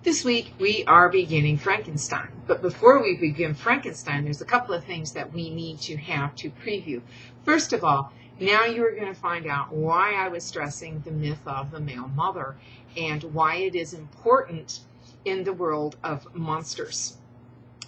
This week we are beginning Frankenstein, but before we begin Frankenstein, there's a couple of things that we need to have to preview. First of all, now you're going to find out why I was stressing the myth of the male mother and why it is important in the world of monsters.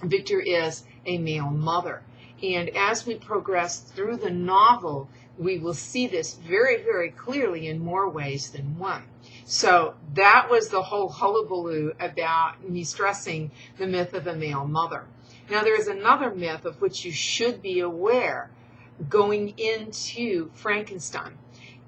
Victor is a male mother, and as we progress through the novel, we will see this very, very clearly in more ways than one. So that was the whole hullabaloo about me stressing the myth of a male mother. Now there is another myth of which you should be aware going into Frankenstein.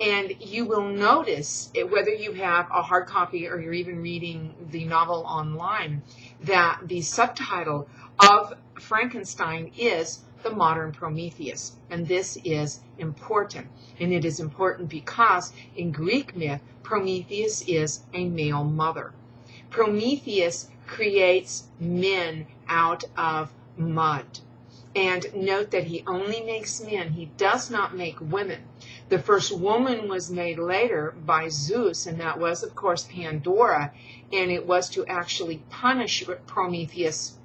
And you will notice, whether you have a hard copy or you're even reading the novel online, that the subtitle of Frankenstein is the Modern Prometheus. And this is important. And it is important because in Greek myth, Prometheus is a male mother. Prometheus creates men out of mud. And note that he only makes men. He does not make women. The first woman was made later by Zeus, and that was, of course, Pandora. And it was to actually punish Prometheus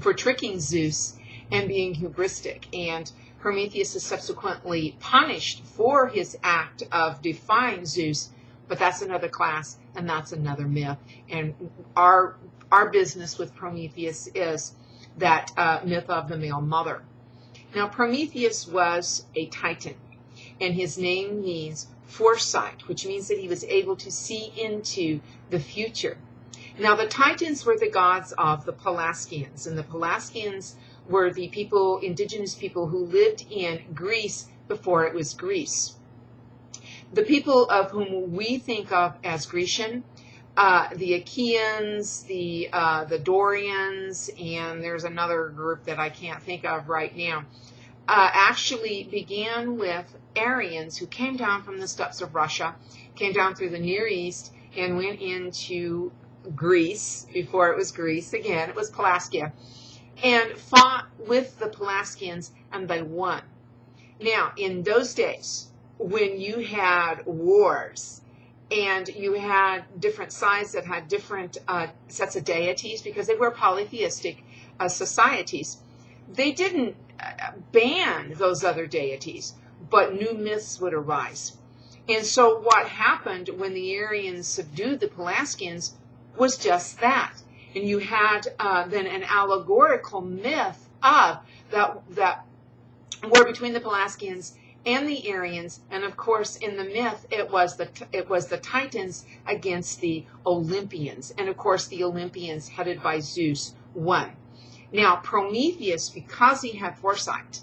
for tricking Zeus and being hubristic. And Prometheus is subsequently punished for his act of defying Zeus, but that's another class and that's another myth. And our business with Prometheus is that myth of the male mother. Now Prometheus was a Titan, and his name means foresight, which means that he was able to see into the future. Now the Titans were the gods of the Pelasgians, and the Pelasgians were the people, indigenous people who lived in Greece before it was Greece. The people of whom we think of as Grecian, the Achaeans, the Dorians, and there's another group that I can't think of right now, actually began with Aryans who came down from the steppes of Russia, came down through the Near East, and went into Greece before it was Greece. Again, it was Pelasgia, and fought with the Pelasgians, and they won. Now, in those days, when you had wars, and you had different sides that had different sets of deities, because they were polytheistic societies, they didn't ban those other deities, but new myths would arise. And so what happened when the Aryans subdued the Pelasgians was just that. And you had then an allegorical myth of that war between the Pelasgians and the Aryans, and of course in the myth it was the Titans against the Olympians, and of course the Olympians headed by Zeus won. Now Prometheus, because he had foresight,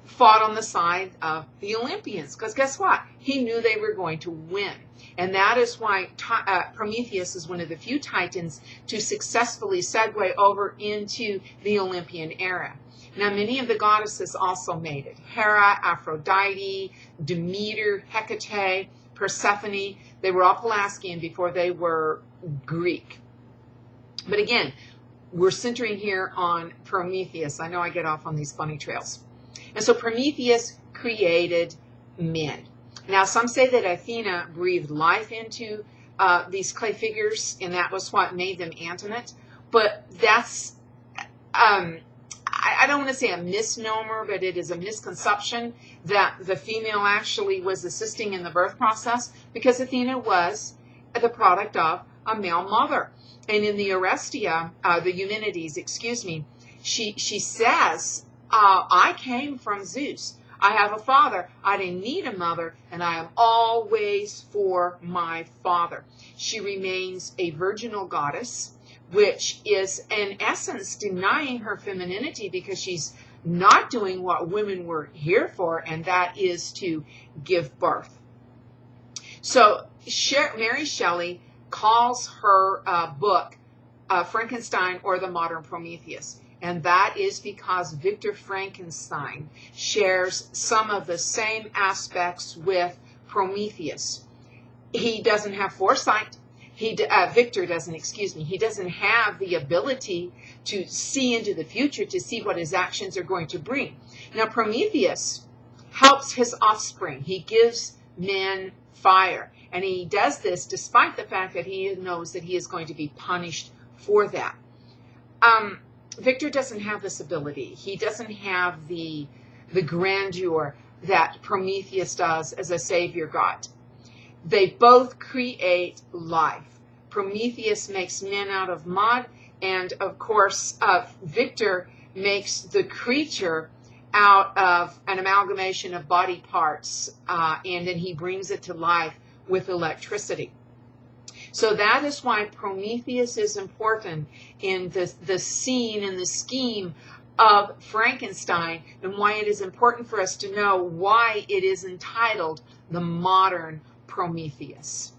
fought on the side of the Olympians, because guess what? He knew they were going to win. And that is why Prometheus is one of the few Titans to successfully segue over into the Olympian era. Now, many of the goddesses also made it. Hera, Aphrodite, Demeter, Hecate, Persephone. They were all Pelasgian before they were Greek. But again, we're centering here on Prometheus. I know I get off on these funny trails. And so Prometheus created men. Now, some say that Athena breathed life into these clay figures, and that was what made them animate. But that's... I don't want to say a misnomer, but it is a misconception that the female actually was assisting in the birth process, because Athena was the product of a male mother. And in the Orestia, the Eumenides, she says, I came from Zeus. I have a father. I didn't need a mother, and I am always for my father. She remains a virginal goddess, which is in essence denying her femininity, because she's not doing what women were here for, and that is to give birth. So Mary Shelley calls her book Frankenstein or the Modern Prometheus, and that is because Victor Frankenstein shares some of the same aspects with Prometheus. He doesn't have foresight. Victor doesn't, he doesn't have the ability to see into the future, to see what his actions are going to bring. Now, Prometheus helps his offspring. He gives men fire. And he does this despite the fact that he knows that he is going to be punished for that. Victor doesn't have this ability. He doesn't have the grandeur that Prometheus does as a savior god. They both create life. Prometheus makes men out of mud, and of course, Victor makes the creature out of an amalgamation of body parts, and then he brings it to life with electricity. So that is why Prometheus is important in the scene and the scheme of Frankenstein, and why it is important for us to know why it is entitled the Modern Prometheus.